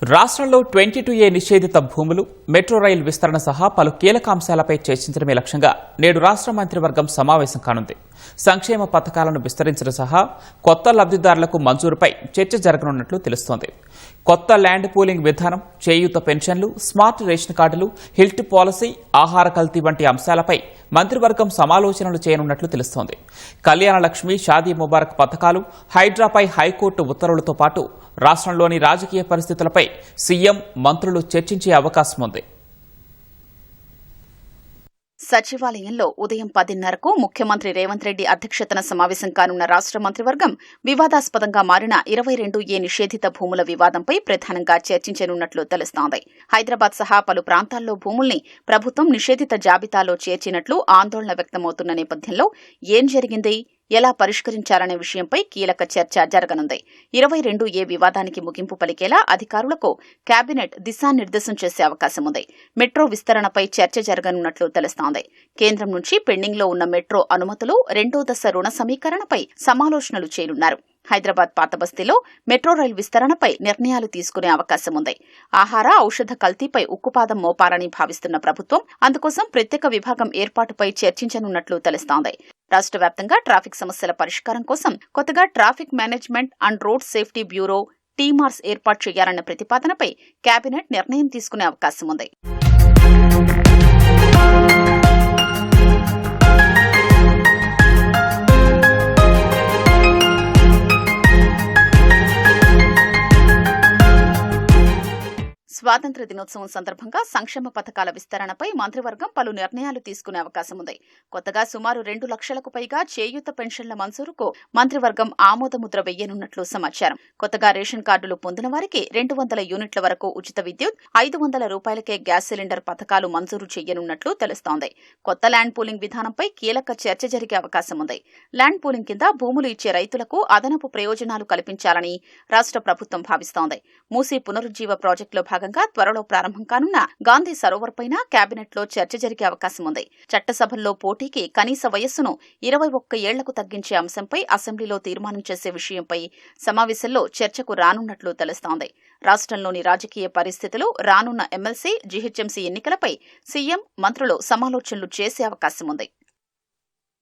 రాష్ట్రంలో 22A నిషేధిత భూములు, మెట్రో రైలు విస్తరణ సహా పలు కీలక అంశాలపై చర్చించడమే లక్ష్యంగా నేడు రాష్ట్ర మంత్రివర్గం సమావేశం కానుంది. సంక్షేమ పథకాలను విస్తరించడం సహా కొత్త లబ్ధిదారులకు మంజూరుపై చర్చ జరగనున్నట్లు తెలుస్తోంది. కొత్త ల్యాండ్ పూలింగ్ విధానం, చేయూత పెన్షన్లు, స్మార్ట్ రేషన్ కార్డులు, హిల్ట్ పాలసీ, ఆహార కల్తీ వంటి అంశాలపై మంత్రివర్గం సమాలోచనలు చేయనున్నట్లు తెలుస్తోంది. కళ్యాణ లక్ష్మి, షాదీ ముబారక్ పథకాలు, హైడ్రాపై హైకోర్టు ఉత్తర్వులతో పాటు రాష్ట్రంలోని రాజకీయ పరిస్థితులపై సీఎం, మంత్రులు చర్చించే అవకాశం ఉంది. సచివాలయంలో ఉదయం 10:30కు ముఖ్యమంత్రి రేవంత్ రెడ్డి అధ్యక్షతన సమావేశం కానున్న రాష్ట్ర మంత్రివర్గం వివాదాస్పదంగా మారిన 22A నిషేధిత భూముల వివాదంపై ప్రధానంగా చర్చించనున్నట్లు తెలుస్తోంది. హైదరాబాద్ సహా పలు ప్రాంతాల్లో భూముల్ని ప్రభుత్వం నిషేధిత జాబితాలో చేర్చినట్లు ఆందోళన వ్యక్తమవుతున్న నేపథ్యంలో ఏం జరిగింది, ఎలా పరిష్కరించాలనే విషయంపై కీలక చర్చ జరగనుంది. 22A వివాదానికి ముగింపు పలికేలా అధికారులకు కేబినెట్ దిశానిర్దేశం చేసే అవకాశం ఉంది. మెట్రో విస్తరణపై చర్చ జరగనున్నట్లు తెలుస్తోంది. కేంద్రం నుంచి పెండింగ్లో ఉన్న మెట్రో అనుమతులు, రెండో దశ రుణ సమీకరణపై సమాలోచనలు చేయనున్నారు. హైదరాబాద్ పాతబస్తీలో మెట్రో రైలు విస్తరణపై నిర్ణయాలు తీసుకునే అవకాశం ఉంది. ఆహార, ఔషధ కల్తీపై ఉక్కుపాదం మోపాలని భావిస్తున్న ప్రభుత్వం అందుకోసం ప్రత్యేక విభాగం ఏర్పాటుపై చర్చించనున్నట్లు తెలుస్తోంది. రాష్ట్ర వ్యాప్తంగా ట్రాఫిక్ సమస్యల పరిష్కారం కోసం కొత్తగా traffic management and road safety bureau, టీమార్స్ ఏర్పాటు చేయాలన్న ప్రతిపాదనపై కేబినెట్ నిర్ణయం తీసుకునే అవకాశం ఉంది. స్వాతంత్ర దినోత్సవం సందర్భంగా సంక్షేమ పథకాల విస్తరణపై మంత్రివర్గం పలు నిర్ణయాలు తీసుకునే అవకాశం ఉంది. కొత్తగా సుమారు 2 లక్షలకు పైగా చేయూత పెన్షన్ల మంజూరుకు మంత్రివర్గం ఆమోదముద్ర వెయ్యనున్నట్లు సమాచారం. కొత్తగా రేషన్ కార్డులు పొందిన వారికి 200 యూనిట్ల వరకు ఉచిత విద్యుత్, 500 రూపాయలకే గ్యాస్ సిలిండర్ పథకాలు మంజూరు చేయనున్నట్లు తెలుస్తోంది. కొత్త ల్యాండ్ పూలింగ్ విధానంపై కీలక చర్చ జరిగే అవకాశం ఉంది. ల్యాండ్ పూలింగ్ కింద భూములు ఇచ్చే రైతులకు అదనపు ప్రయోజనాలు కల్పించాలని రాష్ట్ర ప్రభుత్వం భావిస్తోంది. మూసీ పునరుజ్జీవ ప్రాజెక్టులో భాగంగా త్వరలో ప్రారంభం కానున్న గాంధీ సరోవర్ పైన కేబినెట్ లో చర్చ జరిగే అవకాశం ఉంది. చట్టసభల్లో పోటీకి కనీస వయస్సును 21 ఏళ్లకు తగ్గించే అంశంపై అసెంబ్లీలో తీర్మానం చేసే విషయంపై సమావేశంలో చర్చకు రానున్నట్లు తెలుస్తోంది. రాష్ట్రంలోని రాజకీయ పరిస్థితులు, రానున్న ఎమ్మెల్సీ, జీహెచ్ఎంసీ ఎన్నికలపై సీఎం, మంత్రులు సమాలోచనలు చేసే అవకాశం ఉంది.